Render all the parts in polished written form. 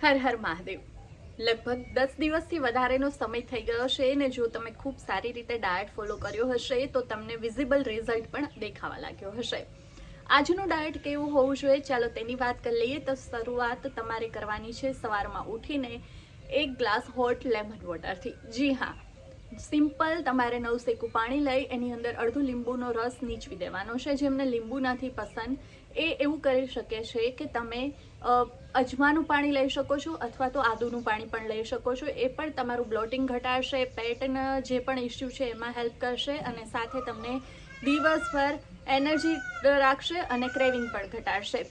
હર હર મહાદેવ. લગભગ 10 દિવસથી વધારેનો સમય થઈ ગયો છે ને જો તમે ખૂબ સારી રીતે ડાયટ ફોલો કર્યો હશે તો તમને વિઝિબલ રિઝલ્ટ પણ દેખાવા લાગ્યો હશે. આજનું ડાયટ કેવું હોવું જોઈએ ચાલો તેની વાત કરી લઈએ. તો શરૂઆત તમારે કરવાની છે સવારમાં ઉઠીને 1 ગ્લાસ હોટ લેમન વોટરથી. જી હા, સિમ્પલ તમારે નવસેકું પાણી લઈ એની અંદર અડધું લીંબુનો રસ નીચવી દેવાનો છે. જેમને લીંબુ નથી પસંદ એ એવું કરી શકે છે કે તમે અજમાનું પાણી લઈ શકો છો અથવા તો આદુનું પાણી પણ લઈ શકો છો. એ પણ તમારું બ્લોટિંગ ઘટાડશે, પેટના જે પણ ઇસ્યુ છે એમાં હેલ્પ કરશે અને સાથે તમને દિવસભર એનર્જી રાખશે અને ક્રેવિંગ પણ ઘટાડશે.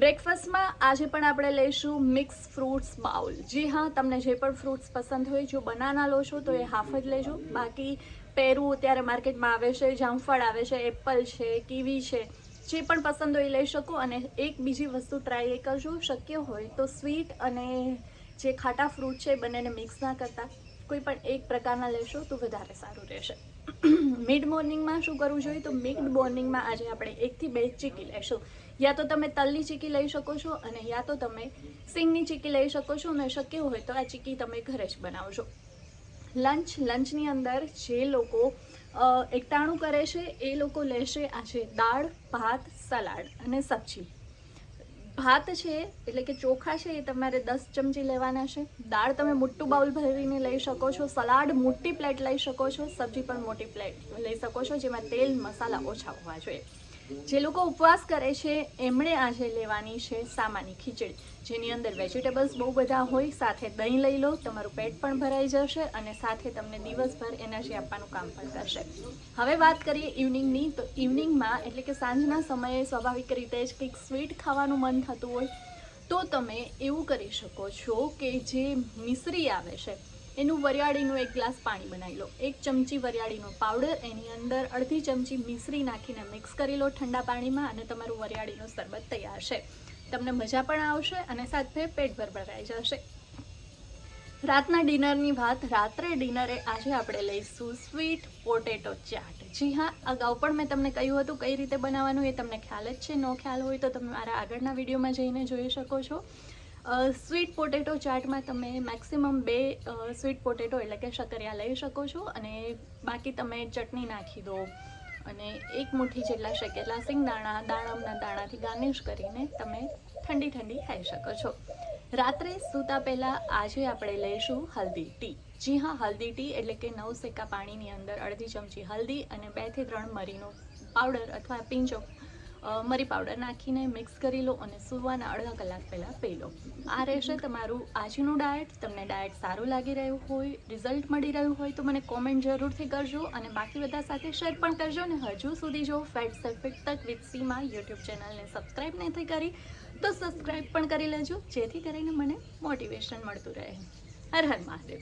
બ્રેકફાસ્ટમાં આજે પણ આપણે લઈશું મિક્સ ફ્રૂટ્સ બાઉલ. જી હા, તમને જે પણ ફ્રૂટ્સ પસંદ હોય, જો બનાના લો છો તો એ હાફ જ લેજો. બાકી પેરું અત્યારે માર્કેટમાં આવે છે, જામફળ આવે છે, એપલ છે, કીવી છે, જે પણ પસંદ હોય એ લઈ શકો. અને એક બીજી વસ્તુ ટ્રાય એ કરજો, શક્ય હોય તો સ્વીટ અને જે ખાટા ફ્રૂટ છે બંનેને મિક્સ ના કરતા કોઈ પણ એક પ્રકારના લેશો તો વધારે સારું રહેશે. મિડ મોર્નિંગમાં શું કરવું જોઈએ? તો મિડ મોર્નિંગમાં આજે આપણે 1 થી 2 ચીકી લેશું. યા તો તમે તલની ચીકી લઈ શકો છો અને યા તો તમે સિંગની ચીકી લઈ શકો છો. અને શક્ય હોય તો આ ચીકી તમે ઘરે જ બનાવજો. લંચની અંદર જે લોકો એકટાણું કરે છે એ લોકો લેશે આજે દાળ, ભાત, સલાડ અને સબ્જી. ભાત છે એટલે કે ચોખા છે એ તમારે 10 ચમચી લેવાના છે. દાળ તમે મોટું બાઉલ ભરીને લઈ શકો છો. સલાડ મોટી પ્લેટ લઈ શકો છો. સબ્જી પણ મોટી પ્લેટ લઈ શકો છો જેમાં તેલ મસાલા ઓછા હોવા જોઈએ. જે લોકો ઉપવાસ કરે છે એમણે આજે લેવાની છે સામાની ખીચડી, જેની અંદર વેજીટેબલ્સ બહુ બધા હોય. સાથે દહીં લઈ લો, તમારું પેટ પણ ભરાઈ જશે અને સાથે તમને દિવસભર એનર્જી આપવાનું કામ પણ કરશે. હવે વાત કરીએ ઇવનિંગની. તો ઇવનિંગમાં એટલે કે સાંજના સમયે સ્વાભાવિક રીતે જ કંઈક સ્વીટ ખાવાનું મન થતું હોય તો તમે એવું કરી શકો છો કે જે મિશ્રી આવે છે એનું વરિયાળીનું 1 ગ્લાસ પાણી બનાવી લો. 1 ચમચી વરિયાળીનો પાવડર, એની અંદર અડધી ચમચી મિશ્રી નાખીને મિક્સ કરી લો ઠંડા પાણીમાં અને તમારું વરિયાળીનું શરબત તૈયાર છે. તમને મજા પણ આવશે અને સાથે પેટ ભરાઈ જશે. રાતના ડિનરની વાત. રાત્રે ડિનરે આજે આપણે લઈશું સ્વીટ પોટેટો ચાટ. જી હા, અગાઉ પણ મેં તમને કહ્યું હતું કઈ રીતે બનાવવાનું, એ તમને ખ્યાલ જ છે. નો ખ્યાલ હોય તો તમે મારા આગળના વિડીયોમાં જઈને જોઈ શકો છો. સ્વીટ પોટેટો ચાટમાં તમે મેક્સિમમ 2 સ્વીટ પોટેટો એટલે કે શકરિયા લઈ શકો છો અને બાકી તમે ચટણી નાખી દો અને 1 મુઠ્ઠી જેટલા શેકેલા સિંગદાણા, દાડમના દાણાથી ગાર્નિશ કરીને તમે ઠંડી ખાઈ શકો છો. રાત્રે સૂતા પહેલાં આજે આપણે લઈશું હલ્દી ટી. જી હા, હલ્દી ટી એટલે કે નવસેકા પાણીની અંદર અડધી ચમચી હલ્દી અને 2 થી 3 મરીનો પાવડર અથવા પિંચ ઓફ મરી પાવડર નાખીને મિક્સ કરી લો અને સૂવાના અડધા કલાક પહેલાં પી લો. આ રહેશે તમારું આજનું ડાયટ. તમને ડાયટ સારું લાગી રહ્યું હોય, રિઝલ્ટ મળી રહ્યું હોય તો મને કોમેન્ટ જરૂરથી કરજો અને બાકી બધા સાથે શેર પણ કરજો. અને હજુ સુધી જો ફેટ સે ફિટ તક વિથ સીમા યુટ્યુબ ચેનલને સબસ્ક્રાઈબ નથી કરી તો સબસ્ક્રાઈબ પણ કરી લેજો, જેથી કરીને મને મોટિવેશન મળતું રહે. હર હર મહાદેવ.